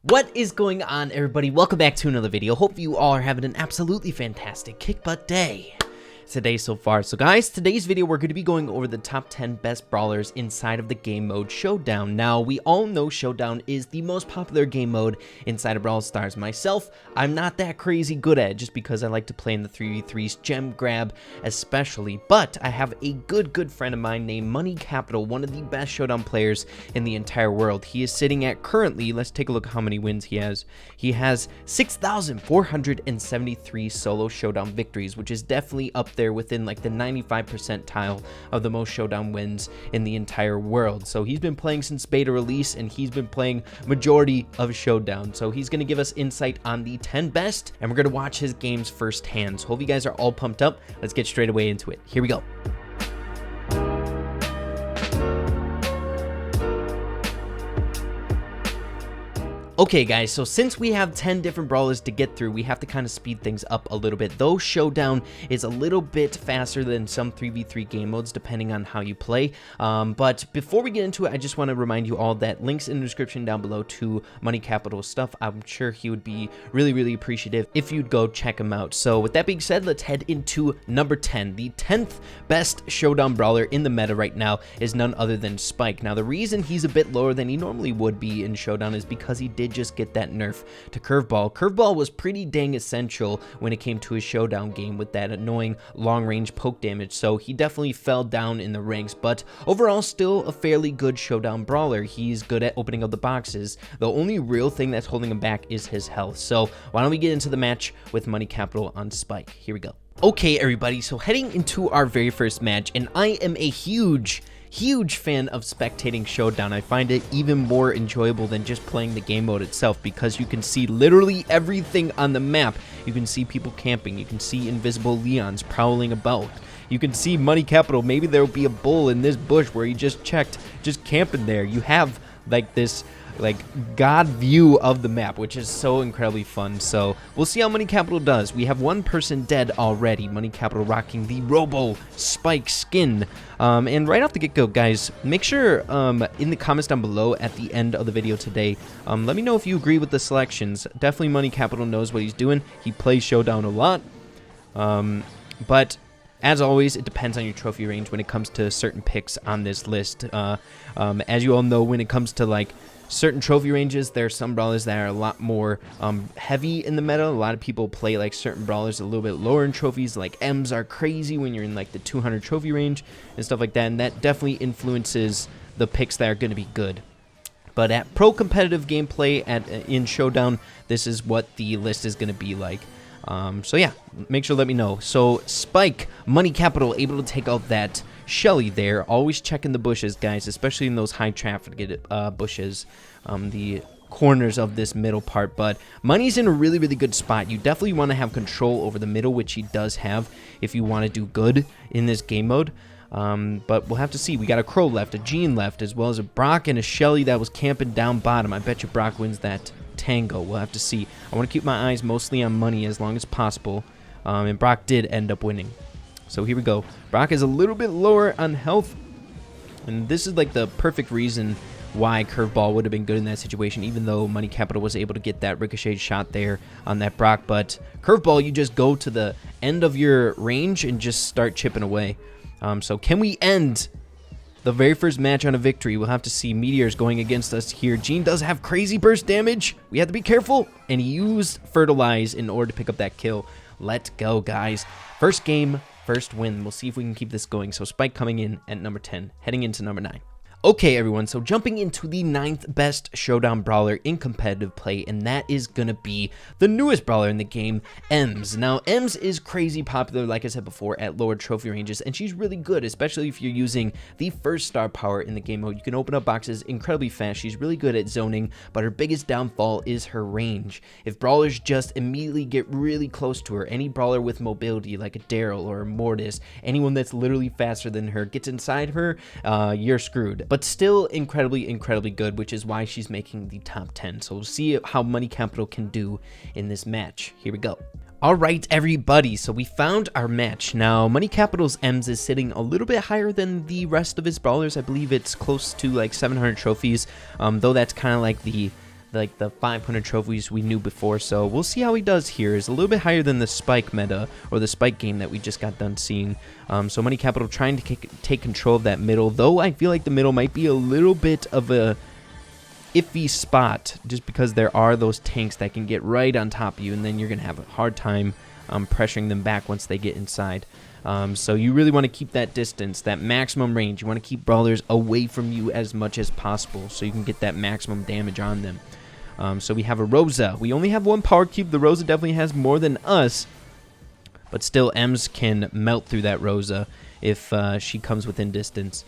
What is going on, everybody? Welcome back to another video. Hope you all are having an absolutely fantastic kick butt day today so far. So guys, today's video we're going to be going over the top 10 best brawlers inside of the game mode Showdown. Now, we all know Showdown is the most popular game mode inside of Brawl Stars. Myself, I'm not that crazy good at it just because I like to play in the 3v3s, gem grab especially, but I have a good friend of mine named MoneyCapital, one of the best Showdown players in the entire world. He is sitting at currently, let's take a look at how many wins he has. He has 6,473 solo Showdown victories, which is definitely up there within like the 95th percentile of the most Showdown wins in the entire world. So he's been playing since beta release and he's been playing majority of Showdown. So he's going to give us insight on the 10 best and we're going to watch his games firsthand. So hope you guys are all pumped up. Let's get straight away into it. Here we go. Okay guys, so since we have 10 different brawlers to get through, we have to kind of speed things up a little bit. Though Showdown is a little bit faster than some 3v3 game modes depending on how you play. But before we get into it, I just want to remind you all that links in the description down below to MoneyCapital stuff. I'm sure he would be really appreciative if you'd go check him out. So with that being said, let's head into number 10. The 10th best Showdown brawler in the meta right now is none other than Spike. Now the reason he's a bit lower than he normally would be in Showdown is because he did just get that nerf to Curveball. Curveball was pretty dang essential when it came to his Showdown game with that annoying long-range poke damage, so he definitely fell down in the ranks, but overall still a fairly good Showdown brawler. He's good at opening up the boxes. The only real thing that's holding him back is his health. So why don't we get into the match with MoneyCapital on Spike. Here we go. Okay everybody, so heading into our very first match, and I am a huge fan of spectating Showdown. I find it even more enjoyable than just playing the game mode itself because you can see literally everything on the map. You can see people camping, you can see invisible Leons prowling about, you can see MoneyCapital. Maybe there will be a bull in this bush where he just checked, just camping there. You have like this god view of the map, which is so incredibly fun. So we'll see how MoneyCapital does. We have one person dead already. MoneyCapital rocking the Robo Spike skin. And right off the get-go, guys, make sure in the comments down below at the end of the video today, let me know if you agree with the selections. Definitely MoneyCapital knows what he's doing. He plays Showdown a lot. But as always, it depends on your trophy range when it comes to certain picks on this list. As you all know, when it comes to like certain trophy ranges, there are some brawlers that are a lot more heavy in the meta. A lot of people play like certain brawlers a little bit lower in trophies, like M's are crazy when you're in like the 200 trophy range and stuff like that, and that definitely influences the picks that are going to be good. But at pro competitive gameplay in Showdown, this is what the list is going to be like. So yeah, make sure to let me know. So Spike, MoneyCapital able to take out that Shelly there. Always checking the bushes, guys, especially in those high traffic bushes, the corners of this middle part. But Money's in a really good spot. You definitely want to have control over the middle, which he does have if you want to do good in this game mode. But we'll have to see. We got a Crow left, a Jean left, as well as a Brock and a Shelly that was camping down bottom. I bet you Brock wins that tango. We'll have to see. I want to keep my eyes mostly on Money as long as possible. And Brock did end up winning. So here we go. Brock is a little bit lower on health, and this is like the perfect reason why Curveball would have been good in that situation, even though MoneyCapital was able to get that ricochet shot there on that Brock. But Curveball, you just go to the end of your range and just start chipping away. So can we end the very first match on a victory? We'll have to see. Meteor's going against us here. Jean does have crazy burst damage. We have to be careful. And he used Fertilize in order to pick up that kill. Let's go, guys. First game, first win. We'll see if we can keep this going. So Spike coming in at number 10, heading into number 9. Okay, everyone, so jumping into the 9th best Showdown brawler in competitive play, and that is going to be the newest brawler in the game, Ems. Now, Ems is crazy popular, like I said before, at lower trophy ranges, and she's really good, especially if you're using the first star power in the game mode. You can open up boxes incredibly fast. She's really good at zoning, but her biggest downfall is her range. If brawlers just immediately get really close to her, any brawler with mobility, like a Daryl or a Mortis, anyone that's literally faster than her, gets inside her, you're screwed. But still incredibly good, which is why she's making the top 10. So we'll see how MoneyCapital can do in this match. Here we go. All right, everybody, so we found our match. Now, MoneyCapital's Ems is sitting a little bit higher than the rest of his brawlers. I believe it's close to like 700 trophies, though that's kind of like the like the 500 trophies we knew before, so we'll see how he does here. Is a little bit higher than the Spike meta, or the Spike game that we just got done seeing. So MoneyCapital trying to take control of that middle, though I feel like the middle might be a little bit of a iffy spot, just because there are those tanks that can get right on top of you, and then you're going to have a hard time pressuring them back once they get inside. So you really want to keep that distance, that maximum range. You want to keep brawlers away from you as much as possible so you can get that maximum damage on them. So we have a Rosa. We only have one power cube. The Rosa definitely has more than us, but still Ems can melt through that Rosa if she comes within distance.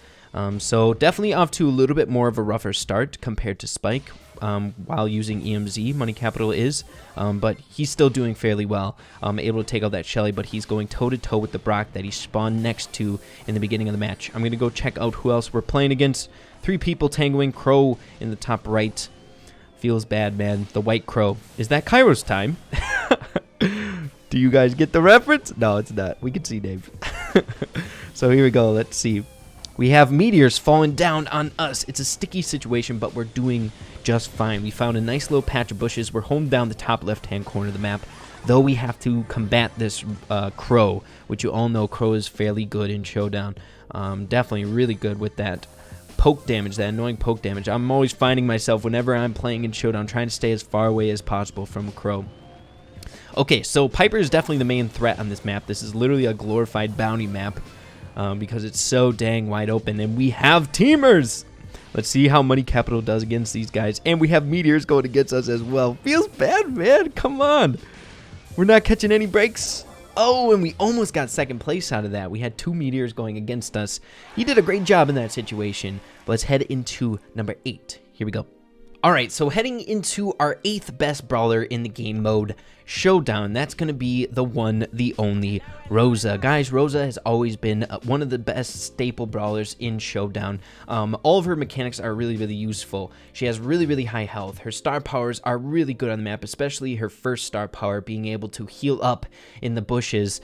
So definitely off to a little bit more of a rougher start compared to Spike while using EMZ. MoneyCapital is, but he's still doing fairly well. Able to take out that Shelly, but he's going toe-to-toe with the Brock that he spawned next to in the beginning of the match. I'm going to go check out who else we're playing against. 3 people tangoing. Crow in the top right. Feels bad, man. The white crow. Is that Kairos time? Do you guys get the reference? No, it's not. We can see Dave. So here we go. Let's see. We have meteors falling down on us. It's a sticky situation, but we're doing just fine. We found a nice little patch of bushes. We're home down the top left-hand corner of the map, though we have to combat this crow, which you all know crow is fairly good in Showdown. Definitely really good with that poke damage, that annoying poke damage. I'm always finding myself whenever I'm playing in Showdown trying to stay as far away as possible from crow. Okay, so Piper is definitely the main threat on this map. This is literally a glorified bounty map. Because it's so dang wide open, and we have teamers. Let's see how MoneyCapital does against these guys, and we have meteors going against us as well. Feels bad, man. Come on, we're not catching any breaks. Oh, and we almost got second place out of that. We had 2 meteors going against us. He did a great job in that situation. Let's head into number 8. Here we go. Alright, so heading into our 8th best brawler in the game mode, Showdown. That's going to be the one, the only Rosa. Guys, Rosa has always been one of the best staple brawlers in Showdown. All of her mechanics are really, really useful. She has really, really high health. Her star powers are really good on the map, especially her first star power, being able to heal up in the bushes.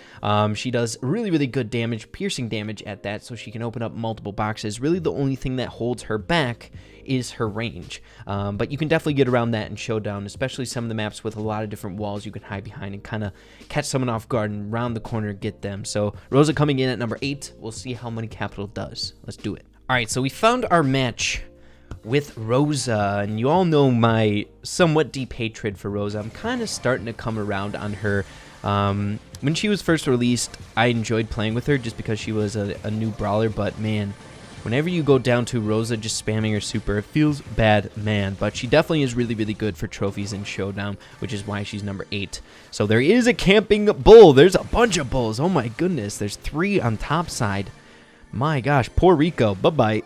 She does really, really good damage, piercing damage at that, so she can open up multiple boxes. Really, the only thing that holds her back is her range, but you can definitely get around that in Showdown, especially some of the maps with a lot of different walls you can hide behind and kind of catch someone off guard and round the corner get them. So Rosa coming in at number 8. We'll see how MoneyCapital does. Let's do it. All right, so we found our match with Rosa, and you all know my somewhat deep hatred for Rosa. I'm kind of starting to come around on her. When she was first released, I enjoyed playing with her just because she was a new brawler, but man, whenever you go down to Rosa just spamming her super, it feels bad, man. But she definitely is really, really good for trophies in Showdown, which is why she's number 8. So there is a camping bull. There's a bunch of bulls. Oh my goodness. There's 3 on top side. My gosh. Poor Rico. Bye-bye.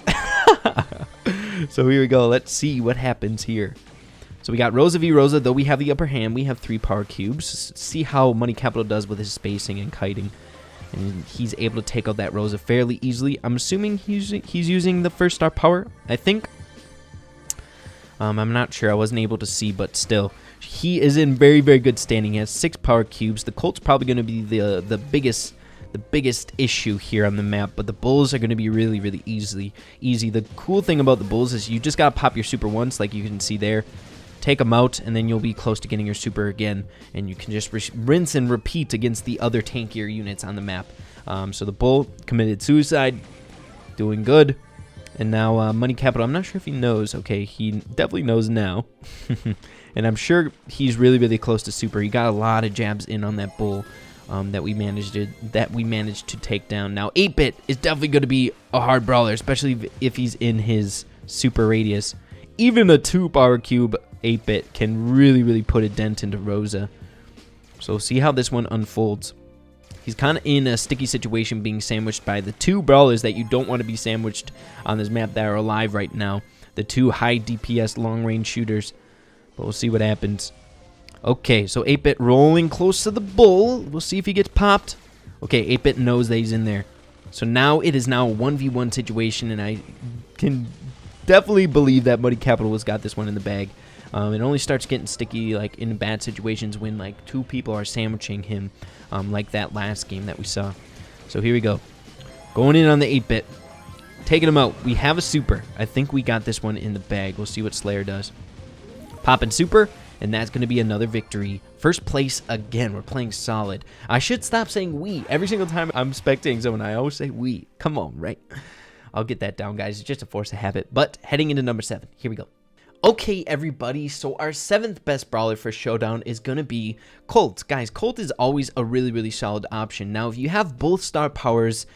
So here we go. Let's see what happens here. So we got Rosa v. Rosa, though we have the upper hand. We have 3 power cubes. See how MoneyCapital does with his spacing and kiting. And he's able to take out that Rosa fairly easily. I'm assuming he's using the first star power, I think. I'm not sure. I wasn't able to see, but still. He is in very, very good standing. He has 6 power cubes. The Colt's probably going to be the biggest issue here on the map, but the bulls are going to be really, really easy. The cool thing about the bulls is you just got to pop your super once, like you can see there. Take them out, and then you'll be close to getting your super again, and you can just rinse and repeat against the other tankier units on the map. So the bull committed suicide, doing good, and now MoneyCapital, I'm not sure if he knows. Okay, he definitely knows now, and I'm sure he's really, really close to super. He got a lot of jabs in on that bull that we managed to take down. Now 8-bit is definitely going to be a hard brawler, especially if he's in his super radius. Even a 2 power cube 8-bit can really, really put a dent into Rosa. So see how this one unfolds. He's kind of in a sticky situation being sandwiched by the 2 brawlers that you don't want to be sandwiched on this map that are alive right now. The 2 high DPS long-range shooters. But we'll see what happens. Okay, so 8-bit rolling close to the bull. We'll see if he gets popped. Okay, 8-bit knows that he's in there. So now it is now a 1v1 situation, and I can definitely believe that MoneyCapital has got this one in the bag. It only starts getting sticky like in bad situations when like 2 people are sandwiching him, like that last game that we saw. So here we go. Going in on the 8-bit. Taking him out. We have a super. I think we got this one in the bag. We'll see what Slayer does. Popping super, and that's going to be another victory. First place again. We're playing solid. I should stop saying we. Every single time I'm spectating someone, I always say we. Come on, right? I'll get that down, guys. It's just a force of habit. But heading into number 7. Here we go. Okay, everybody, so our 7th best brawler for Showdown is going to be Colt. Guys, Colt is always a really, really solid option. Now, if you have both star powers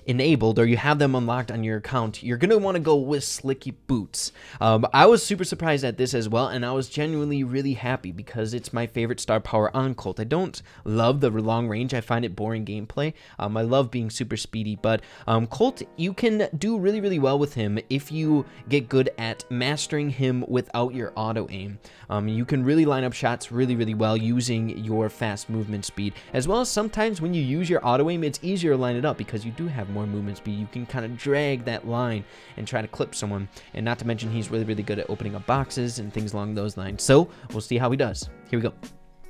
enabled or you have them unlocked on your account, you're going to want to go with Slicky Boots. I was super surprised at this as well, and I was genuinely really happy because it's my favorite star power on Colt. I don't love the long range. I find it boring gameplay. I love being super speedy, but Colt, you can do really, really well with him if you get good at mastering him without your auto aim. You can really line up shots really, really well using your fast movement speed, as well as sometimes when you use your auto aim, it's easier to line it up because you do have more movement speed. You can kind of drag that line and try to clip someone, and not to mention he's really, really good at opening up boxes and things along those lines. So we'll see how he does. Here we go.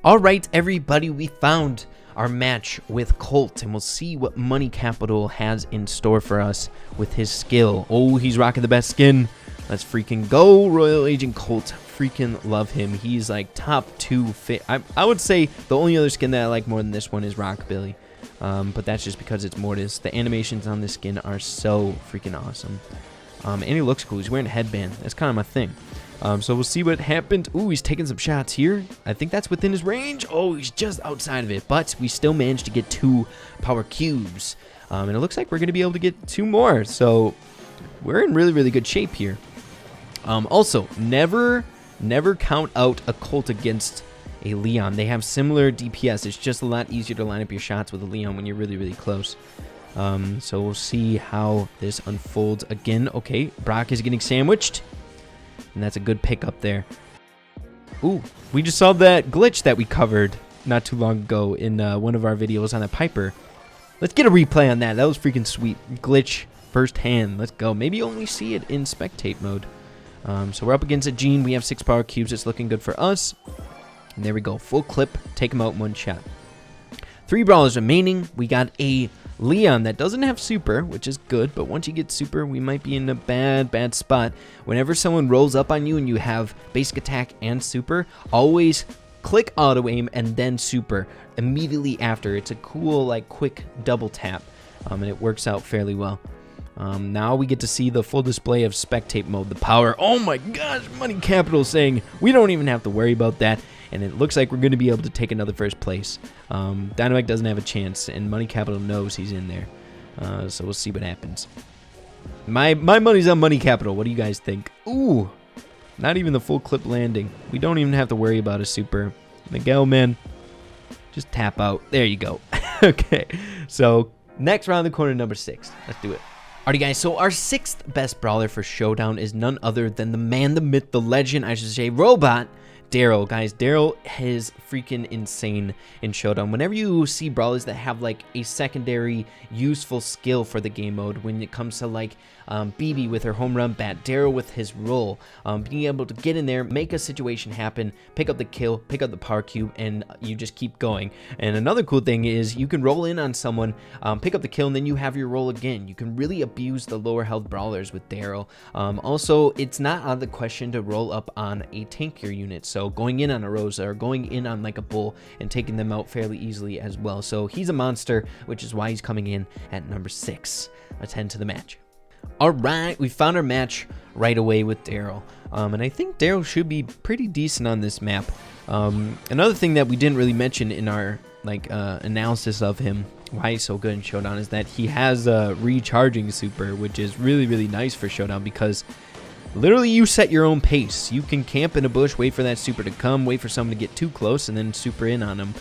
All right, everybody, we found our match with Colt, and we'll see what MoneyCapital has in store for us with his skill. Oh, he's rocking the best skin. Let's freaking go, Royal Agent Colt. Freaking love him. He's like top 2 fit. I would say the only other skin that I like more than this one is Rockabilly. But that's just because it's Mortis. The animations on this skin are so freaking awesome. And he looks cool. He's wearing a headband. That's kind of my thing. So we'll see what happened. Ooh, he's taking some shots here. I think that's within his range. Oh, he's just outside of it. But we still managed to get 2 power cubes. And it looks like we're going to be able to get 2 more. So we're in really, really good shape here. Also, never count out a Colt against a Leon. They have similar DPS. It's just a lot easier to line up your shots with a Leon when you're really, really close. So we'll see how this unfolds again. Okay, Brock is getting sandwiched, and that's a good pickup there. Ooh, we just saw that glitch that we covered not too long ago in one of our videos on the Piper. Let's get a replay on that. That was freaking sweet. Glitch firsthand. Let's go. Maybe only see it in spectate mode. So we're up against a Gene. We have 6 power cubes. It's looking good for us. And there we go. Full clip. Take him out in 1 shot. 3 brawlers remaining. We got a Leon that doesn't have super, which is good. But once you get super, we might be in a bad spot. Whenever someone rolls up on you and you have basic attack and super, always click auto aim and then super immediately after. It's a cool, like, quick double tap. And it works out fairly well. Now we get to see the full display of spectate mode, the power. Oh my gosh, MoneyCapital saying we don't even have to worry about that. And it looks like we're going to be able to take another first place. Dynamite doesn't have a chance, and MoneyCapital knows he's in there. So we'll see what happens. My money's on MoneyCapital. What do you guys think? Ooh, not even the full clip landing. We don't even have to worry about a super. Miguel, man, just tap out. There you go. Okay, so next round the corner, number 6. Let's do it. Alrighty, guys, so our 6th best brawler for Showdown is none other than the man, the myth, the legend, I should say, robot, Daryl. Guys, Daryl is freaking insane in Showdown. Whenever you see brawlers that have like a secondary useful skill for the game mode, when it comes to like BB with her home run bat, Daryl with his roll, being able to get in there, make a situation happen, pick up the kill, pick up the power cube, and you just keep going. And another cool thing is you can roll in on someone, pick up the kill, and then you have your roll again. You can really abuse the lower health brawlers with Daryl. Also, it's not out of the question to roll up on a tankier unit, so going in on a Rosa or going in on like a Bull and taking them out fairly easily as well. So he's a monster, which is why he's coming in at number 6. Let's head to the match. All right, we found our match right away with Daryl, and I think Daryl should be pretty decent on this map. Another thing that we didn't really mention in our analysis of him, why he's so good in Showdown, is that he has a recharging super, which is really, really nice for Showdown because literally you set your own pace. You can camp in a bush, wait for that super to come, wait for someone to get too close, and then super in on him.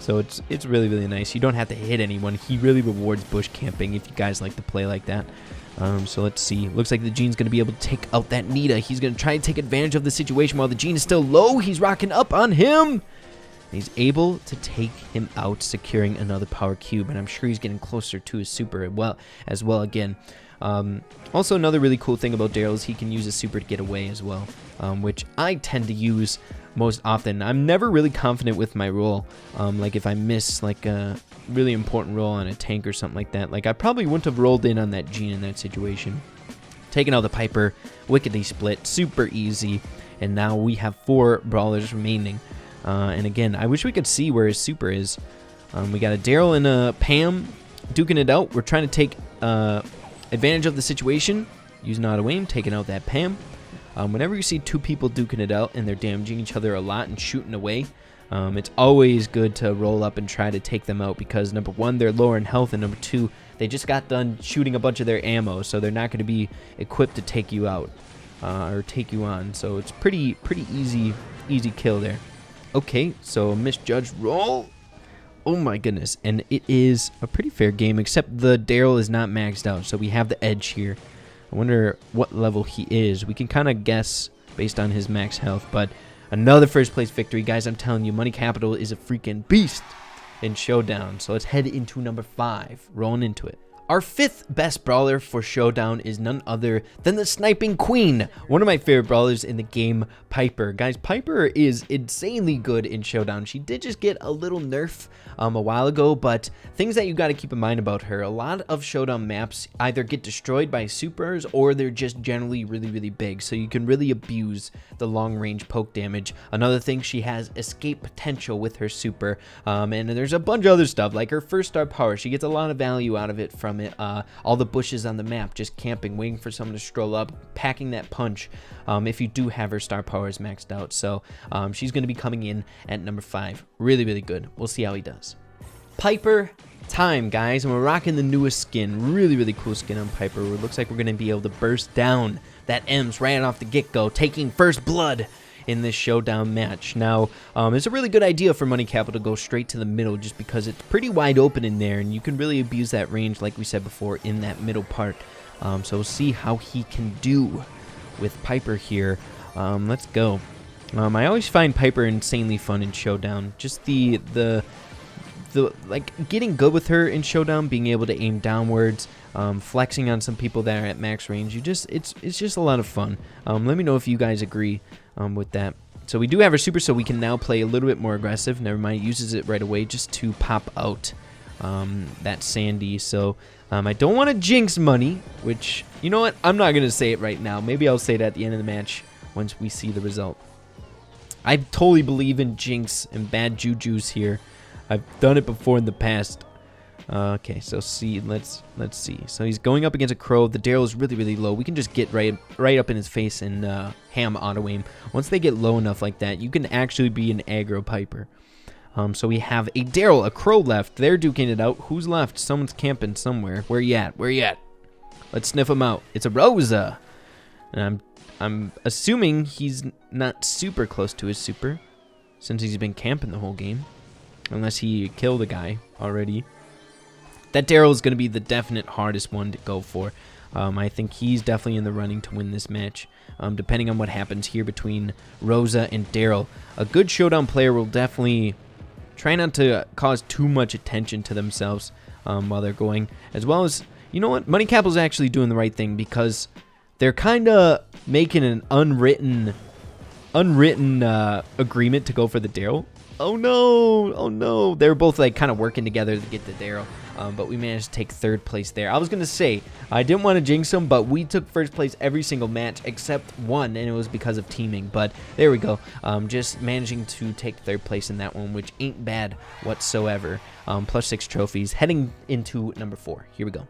So it's really, really nice. You don't have to hit anyone. He really rewards bush camping if you guys like to play like that. So let's see. Looks like the Gene's going to be able to take out that Nita. He's going to try and take advantage of the situation while the Gene is still low. He's rocking up on him. He's able to take him out, securing another power cube. And I'm sure he's getting closer to his super as well again. Also, another really cool thing about Daryl is he can use his super to get away as well, which I tend to use most often. I'm never really confident with my roll. Like if I miss like a really important roll on a tank or something like that, like I probably wouldn't have rolled in on that Gene in that situation. Taking out the Piper, wickedly split, super easy. and now we have 4 brawlers remaining. And again, I wish we could see where his super is. We got a Daryl and a Pam duking it out. We're trying to take advantage of the situation, using auto aim, taking out that Pam. Whenever you see 2 people duking it out and they're damaging each other a lot and shooting away, it's always good to roll up and try to take them out, because number 1, they're lower in health, and number 2, they just got done shooting a bunch of their ammo, so they're not going to be equipped to take you out or take you on. So it's pretty easy kill there. Okay, so misjudged roll. Oh my goodness, and it is a pretty fair game, except the Daryl is not maxed out, so we have the edge here. I wonder what level he is. We can kind of guess based on his max health, but another first place victory. Guys, I'm telling you, MoneyCapital is a freaking beast in Showdown. So let's head into number 5, rolling into it. Our 5th best brawler for Showdown is none other than the Sniping Queen, one of my favorite brawlers in the game, Piper. Guys, Piper is insanely good in Showdown. She did just get a little nerf a while ago, but things that you got to keep in mind about her: a lot of Showdown maps either get destroyed by supers or they're just generally really big, so you can really abuse the long range poke damage. Another thing, she has escape potential with her super, and there's a bunch of other stuff like her first star power. She gets a lot of value out of it from it. All the bushes on the map, just camping, waiting for someone to stroll up, packing that punch if you do have her star powers maxed out. So she's going to be coming in at number 5. Really good. We'll see how he does. Piper time, guys, and we're rocking the newest skin. Really cool skin on Piper. It looks like we're going to be able to burst down that M's right off the get-go, taking first blood in this Showdown match. Now, it's a really good idea for MoneyCapital to go straight to the middle, just because it's pretty wide open in there, and you can really abuse that range, like we said before, in that middle part. So we'll see how he can do with Piper here. Let's go. I always find Piper insanely fun in Showdown. Just the like getting good with her in Showdown, being able to aim downwards, flexing on some people that are at max range. It's just a lot of fun. Let me know if you guys agree with that. So we do have our super, so we can now play a little bit more aggressive. Never mind, uses it right away just to pop out that Sandy. So I don't want to jinx money, which, you know what, I'm not going to say it right now. Maybe I'll say it at the end of the match once we see the result. I totally believe in jinx and bad jujus here. I've done it before in the past. Okay, so let's see. So he's going up against a crow. The Daryl is really low. We can just get right up in his face and ham auto aim. Once they get low enough like that, you can actually be an aggro Piper. So we have a Daryl, a crow left. They're duking it out. Who's left? Someone's camping somewhere. Where you at? Where you at? Let's sniff him out. It's a Rosa. And I'm assuming he's not super close to his super, since he's been camping the whole game. Unless he killed a guy already. That Daryl is going to be the definite hardest one to go for. I think he's definitely in the running to win this match, depending on what happens here between Rosa and Daryl. A good Showdown player will definitely try not to cause too much attention to themselves while they're going. As well as, you know what, MoneyCapital's actually doing the right thing, because they're kind of making an unwritten agreement to go for the Daryl. Oh no, they're both like kind of working together to get the Daryl, but we managed to take 3rd place there. I was gonna say I didn't want to jinx them, but we took 1st place every single match except one, and it was because of teaming. But there we go, just managing to take 3rd place in that one, which ain't bad whatsoever. Plus 6 trophies, heading into number 4. Here we go.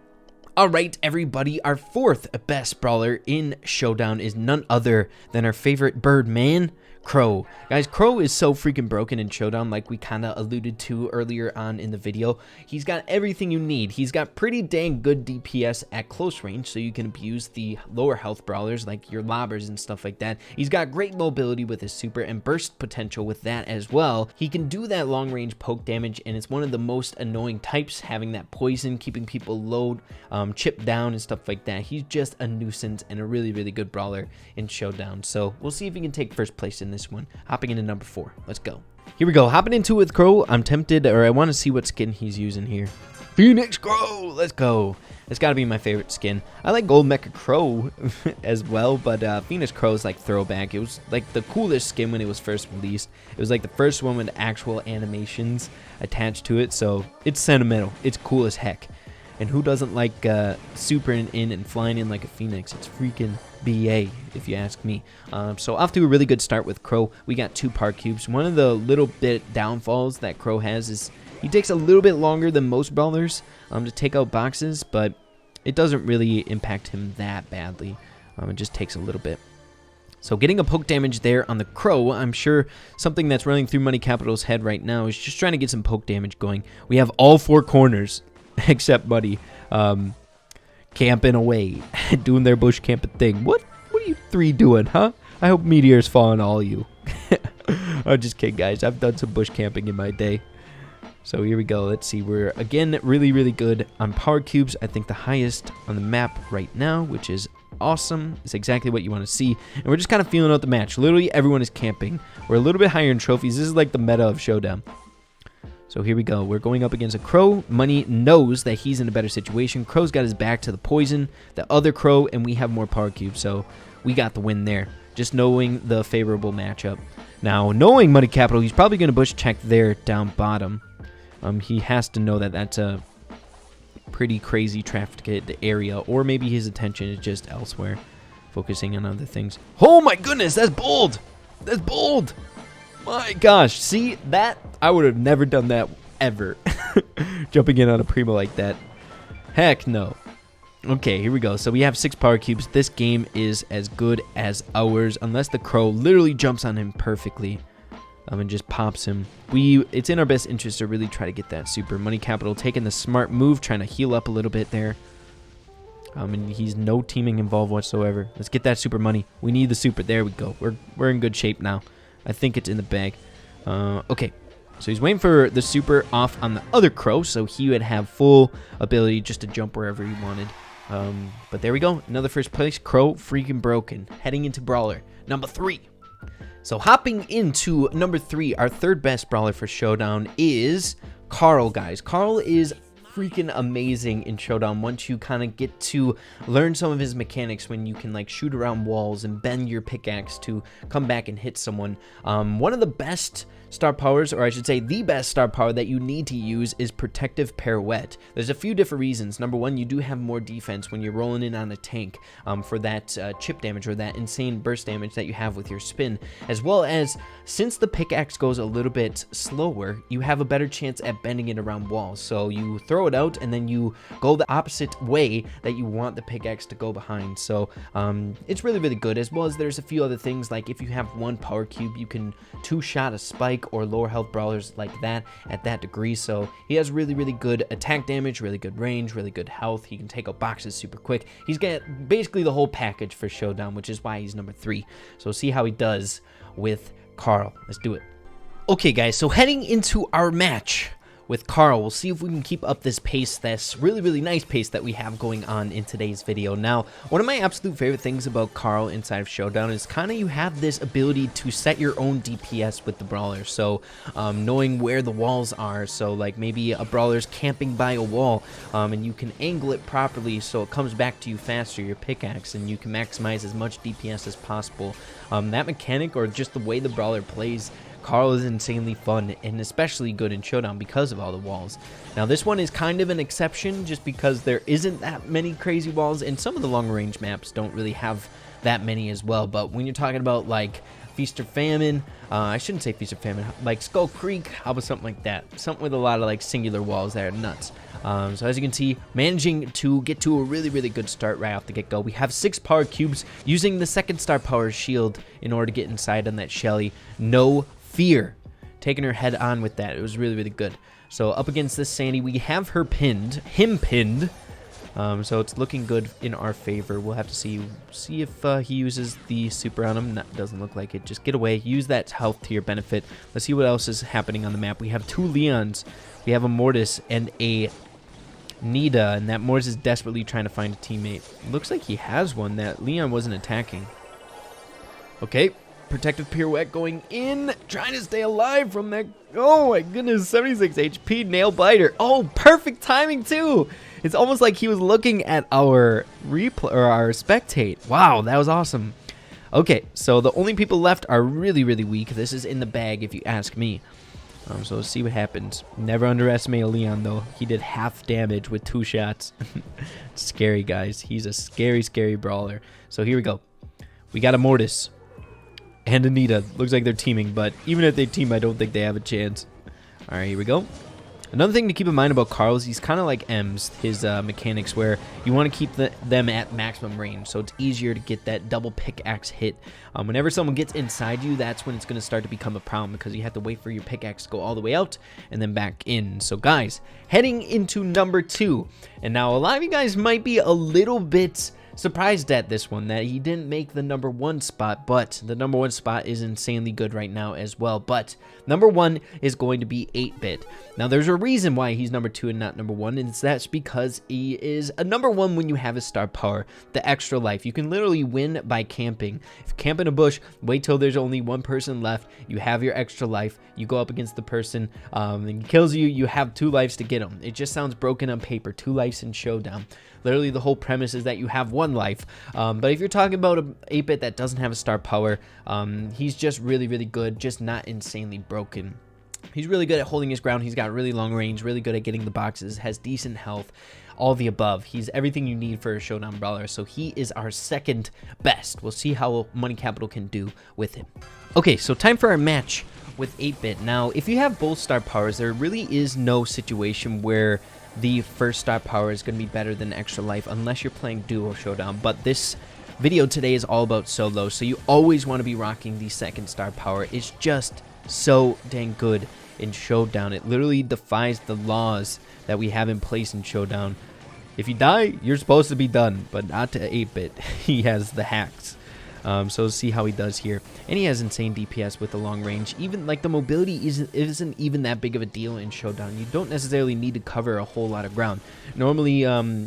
All right, everybody, our 4th best brawler in Showdown is none other than our favorite bird man, Crow. Guys, Crow is so freaking broken in Showdown, like we kind of alluded to earlier on in the video. He's got everything you need. He's got pretty dang good DPS at close range, so you can abuse the lower health brawlers like your lobbers and stuff like that. He's got great mobility with his super and burst potential with that as well. He can do that long range poke damage, and it's one of the most annoying types, having that poison, keeping people low, chipped down and stuff like that. He's just a nuisance and a really good brawler in Showdown. So we'll see if he can take 1st place in this one. Hopping into number 4. Let's go. Here we go. Hopping into it with Crow. I'm tempted, or I want to see what skin he's using here. Phoenix Crow. Let's go. It's got to be my favorite skin. I like Gold Mecha Crow as well, but Phoenix Crow is like throwback. It was like the coolest skin when it was first released. It was like the first one with actual animations attached to it, so it's sentimental. It's cool as heck. And who doesn't like supering in and flying in like a phoenix? It's freaking BA, if you ask me. So off to a really good start with Crow. We got 2 power cubes. One of the little bit downfalls that Crow has is he takes a little bit longer than most brawlers to take out boxes, but it doesn't really impact him that badly. It just takes a little bit. So getting a poke damage there on the Crow, I'm sure something that's running through MoneyCapital's head right now is just trying to get some poke damage going. We have all 4 corners, except Buddy, camping away, doing their bush camping thing. What are you 3 doing, huh? I hope meteors fall on all you. I'm just kidding, guys. I've done some bush camping in my day. So here we go. Let's see. We're, again, really, really good on power cubes. I think the highest on the map right now, which is awesome. It's exactly what you want to see. And we're just kind of feeling out the match. Literally, everyone is camping. We're a little bit higher in trophies. This is like the meta of Showdown. So here we go. We're going up against a Crow. Money knows that he's in a better situation. Crow's got his back to the poison, the other Crow, and we have more power cubes. So we got the win there. Just knowing the favorable matchup. Now, knowing MoneyCapital, he's probably going to bush check there down bottom. He has to know that that's a pretty crazy trafficked area, or maybe his attention is just elsewhere, focusing on other things. Oh my goodness, that's bold! That's bold! My gosh, see, that, I would have never done that, ever. Jumping in on a Primo like that. Heck no. Okay, here we go. So we have 6 power cubes. This game is as good as ours, unless the Crow literally jumps on him perfectly. And just pops him. It's in our best interest to really try to get that super. MoneyCapital taking the smart move, trying to heal up a little bit there. And he's no teaming involved whatsoever. Let's get that super money. We need the super. There we go. We're in good shape now. I think it's in the bag. Okay. So he's waiting for the super off on the other Crow, so he would have full ability just to jump wherever he wanted. But there we go. Another first place. Crow freaking broken. Heading into Brawler number 3. So hopping into number 3, our 3rd best Brawler for Showdown is Carl, guys. Carl is freaking amazing in Showdown once you kind of get to learn some of his mechanics, when you can like shoot around walls and bend your pickaxe to come back and hit someone. One of the best star powers, or I should say the best star power that you need to use, is Protective Pirouette. There's a few different reasons. Number 1, you do have more defense when you're rolling in on a tank for that chip damage, or that insane burst damage that you have with your spin, as well as since the pickaxe goes a little bit slower, you have a better chance at bending it around walls. So you throw it out and then you go the opposite way that you want the pickaxe to go behind. So it's really, really good, as well as there's a few other things, like if you have 1 power cube, you can 2-shot a spike or lower health brawlers like that at that degree. So he has really, really good attack damage, really good range, really good health. He can take out boxes super quick. He's got basically the whole package for Showdown, which is why he's number 3. So see how he does with Carl. Let's do it. Okay, guys, so heading into our match with Carl, we'll see if we can keep up this pace, this really, really nice pace that we have going on in today's video. Now, one of my absolute favorite things about Carl inside of Showdown is kind of you have this ability to set your own DPS with the Brawler. So, knowing where the walls are, so like maybe a Brawler's camping by a wall, and you can angle it properly so it comes back to you faster, your pickaxe, and you can maximize as much DPS as possible. That mechanic, or just the way the Brawler plays, Carl is insanely fun, and especially good in Showdown because of all the walls. Now this one is kind of an exception just because there isn't that many crazy walls, and some of the long range maps don't really have that many as well. But when you're talking about like Feast or Famine, I shouldn't say Feast or Famine, like Skull Creek, how about something like that? Something with a lot of like singular walls that are nuts. So as you can see, managing to get to a really, really good start right off the get-go. We have 6 power cubes, using the 2nd star power shield in order to get inside on that Shelly. No fear. Taking her head on with that. It was really, really good. So up against this Sandy, we have him pinned. So it's looking good in our favor. We'll have to see if he uses the super on him. That doesn't look like it. Just get away. Use that health to your benefit. Let's see what else is happening on the map. We have 2 Leons. We have a Mortis and a Nita, and that Mortis is desperately trying to find a teammate. Looks like he has one. That Leon wasn't attacking. Okay. Protective Pirouette going in, trying to stay alive from that. Oh my goodness, 76 HP nail biter. Oh, perfect timing too. It's almost like he was looking at our replay or our spectate. Wow, that was awesome. Okay, so the only people left are really, really weak. This is in the bag if you ask me. So let's see what happens. Never underestimate a Leon though. He did half damage with 2 shots. Scary, guys. He's a scary, scary brawler. So here we go. We got a Mortis and Anita. Looks like they're teaming, but even if they team, I don't think they have a chance. All right, here we go. Another thing to keep in mind about Carl is he's kind of like M's, his mechanics, where you want to keep them at maximum range, so it's easier to get that double pickaxe hit. Whenever someone gets inside you, that's when it's going to start to become a problem, because you have to wait for your pickaxe to go all the way out and then back in. So guys, heading into number 2, and now a lot of you guys might be a little bit surprised at this one, that he didn't make the number 1 spot, but the number 1 spot is insanely good right now as well. But number 1 is going to be 8-bit. Now there's a reason why he's number 2 and not number 1, and that's because he is a number 1 when you have his star power, the extra life. You can literally win by camping. If you camp in a bush, wait till there's only one person left, you have your extra life, you go up against the person, and he kills you, you have 2 lives to get him. It just sounds broken on paper, 2 lives in Showdown. Literally the whole premise is that you have 1 life, but if you're talking about an 8-bit that doesn't have a star power, he's just really, really good, just not insanely broken. He's really good at holding his ground, he's got really long range, really good at getting the boxes, has decent health, all the above. He's everything you need for a Showdown Brawler, so he is our 2nd best. We'll see how MoneyCapital can do with him. Okay, so time for our match with 8-bit. Now, if you have both star powers, there really is no situation where the first star power is going to be better than extra life unless you're playing duo Showdown, but this video today is all about solo, so you always want to be rocking the 2nd star power. It's just so dang good in Showdown. It literally defies the laws that we have in place in Showdown. If you die, you're supposed to be done, but not to 8-bit. He has the hacks. So let's see how he does here. And he has insane DPS with the long range. Even like the mobility isn't even that big of a deal in Showdown. You don't necessarily need to cover a whole lot of ground. Normally, a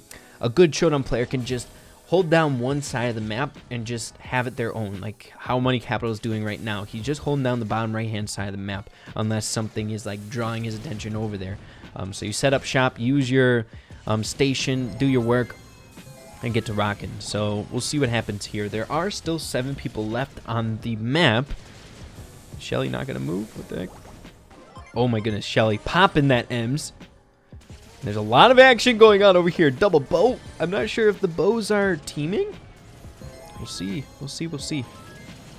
good Showdown player can just hold down one side of the map and just have it their own, like how MoneyCapital is doing right now. He's just holding down the bottom right hand side of the map unless something is like drawing his attention over there. So you set up shop, use your station, do your work, and get to rocking. So we'll see what happens here. There are still 7 people left on the map. Shelly not gonna move? What the heck? Oh my goodness, Shelly popping that M's. There's a lot of action going on over here. Double bow. I'm not sure if the bows are teaming. We'll see. We'll see. We'll see.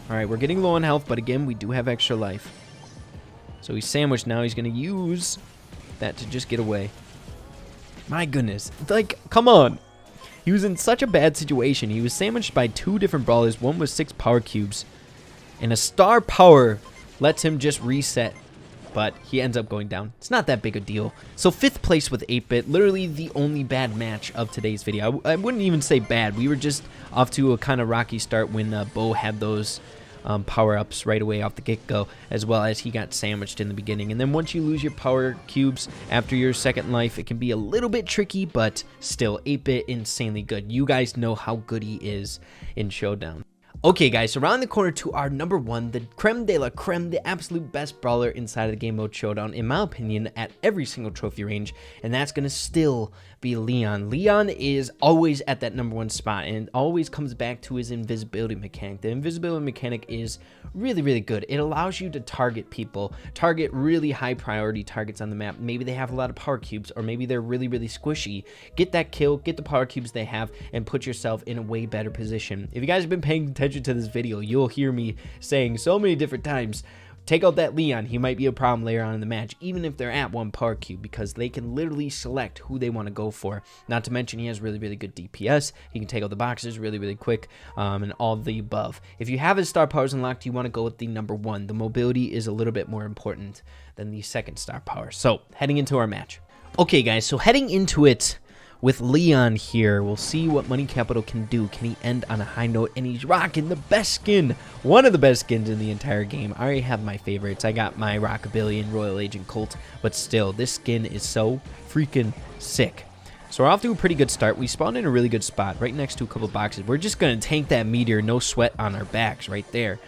All right, we're getting low on health, but again, we do have extra life. So he's sandwiched now. He's gonna use that to just get away. My goodness, like, come on. He was in such a bad situation. He was sandwiched by 2 different brawlers, one with 6 power cubes, and a star power lets him just reset, but he ends up going down. It's not that big a deal. So 5th place with 8-bit, literally the only bad match of today's video. I wouldn't even say bad. We were just off to a kind of rocky start when Bo had those power-ups right away off the get-go, as well as he got sandwiched in the beginning. And then once you lose your power cubes after your 2nd life, it can be a little bit tricky, but still, 8-bit insanely good. You guys know how good he is in Showdown. Okay guys, so around the corner to our number 1, the creme de la creme, the absolute best brawler inside of the game mode Showdown, in my opinion, at every single trophy range, and that's going to still be Leon. Leon is always at that number 1 spot, and it always comes back to his invisibility mechanic. The invisibility mechanic is really, really good. It allows you to target people, target really high priority targets on the map. Maybe they have a lot of power cubes, or maybe they're really, really squishy. Get that kill, get the power cubes they have, and put yourself in a way better position. If you guys have been paying attention to this video, you'll hear me saying so many different times, take out that Leon, he might be a problem later on in the match, even if they're at 1 power cube, because they can literally select who they want to go for. Not to mention he has really, really good DPS, he can take out the boxes really, really quick, and all the above. If you have his star powers unlocked, you want to go with the number 1. The mobility is a little bit more important than the 2nd star power. So heading into our match. Okay guys, so heading into it with Leon here, we'll see what MoneyCapital can do. Can he end on a high note? And he's rocking the best skin, one of the best skins in the entire game. I already have my favorites. I got my Rockabilly and Royal Agent Colt, but still, this skin is so freaking sick. So we're off to a pretty good start. We spawned in a really good spot, right next to a couple boxes. We're just going to tank that meteor, no sweat on our backs right there.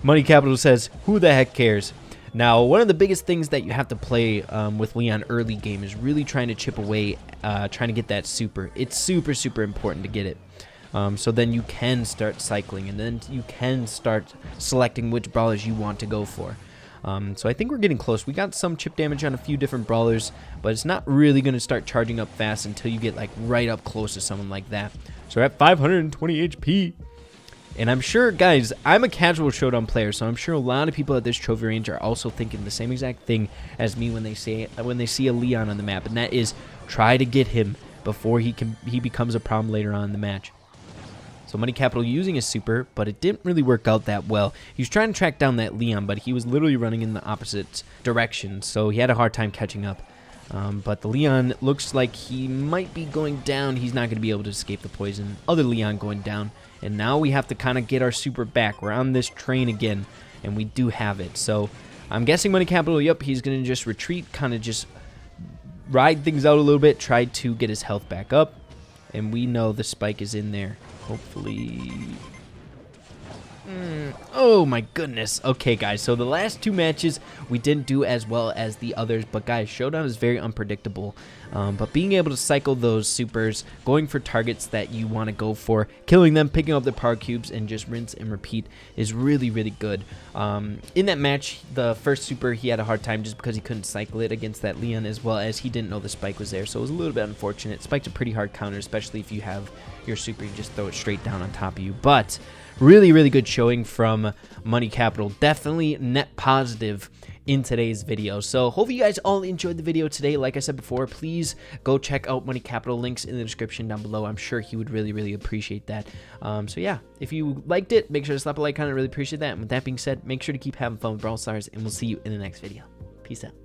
MoneyCapital says, who the heck cares? Now, one of the biggest things that you have to play with Leon early game is really trying to chip away, trying to get that super. It's super, super important to get it. So then you can start cycling, and then you can start selecting which brawlers you want to go for. So I think we're getting close. We got some chip damage on a few different brawlers, but it's not really going to start charging up fast until you get like right up close to someone like that. So we're at 520 HP. And I'm sure, guys, I'm a casual Showdown player, so I'm sure a lot of people at this trophy range are also thinking the same exact thing as me when they see a Leon on the map, and that is try to get him before he becomes a problem later on in the match. So MoneyCapital using his super, but it didn't really work out that well. He was trying to track down that Leon, but he was literally running in the opposite direction, so he had a hard time catching up. But the Leon looks like he might be going down. He's not going to be able to escape the poison. Other Leon going down. And now we have to kind of get our super back. We're on this train again, and we do have it. So I'm guessing MoneyCapital, yep, he's going to just retreat, kind of just ride things out a little bit, try to get his health back up. And we know the spike is in there. Hopefully... Oh my goodness. Okay, guys, so the last two matches we didn't do as well as the others, but guys, Showdown is very unpredictable. But being able to cycle those supers, going for targets that you want to go for, killing them, picking up the power cubes, and just rinse and repeat is really, really good. In that match, the first super, he had a hard time just because he couldn't cycle it against that Leon, as well as he didn't know the spike was there, so it was a little bit unfortunate. Spike's a pretty hard counter, especially if you have your super, you just throw it straight down on top of you. But really, really good showing from MoneyCapital. Definitely net positive in today's video. So hopefully you guys all enjoyed the video today. Like I said before, please go check out MoneyCapital. Links in the description down below. I'm sure he would really, really appreciate that. So yeah, if you liked it, make sure to slap a like on it. I really appreciate that. And with that being said, make sure to keep having fun with Brawl Stars, and we'll see you in the next video. Peace out.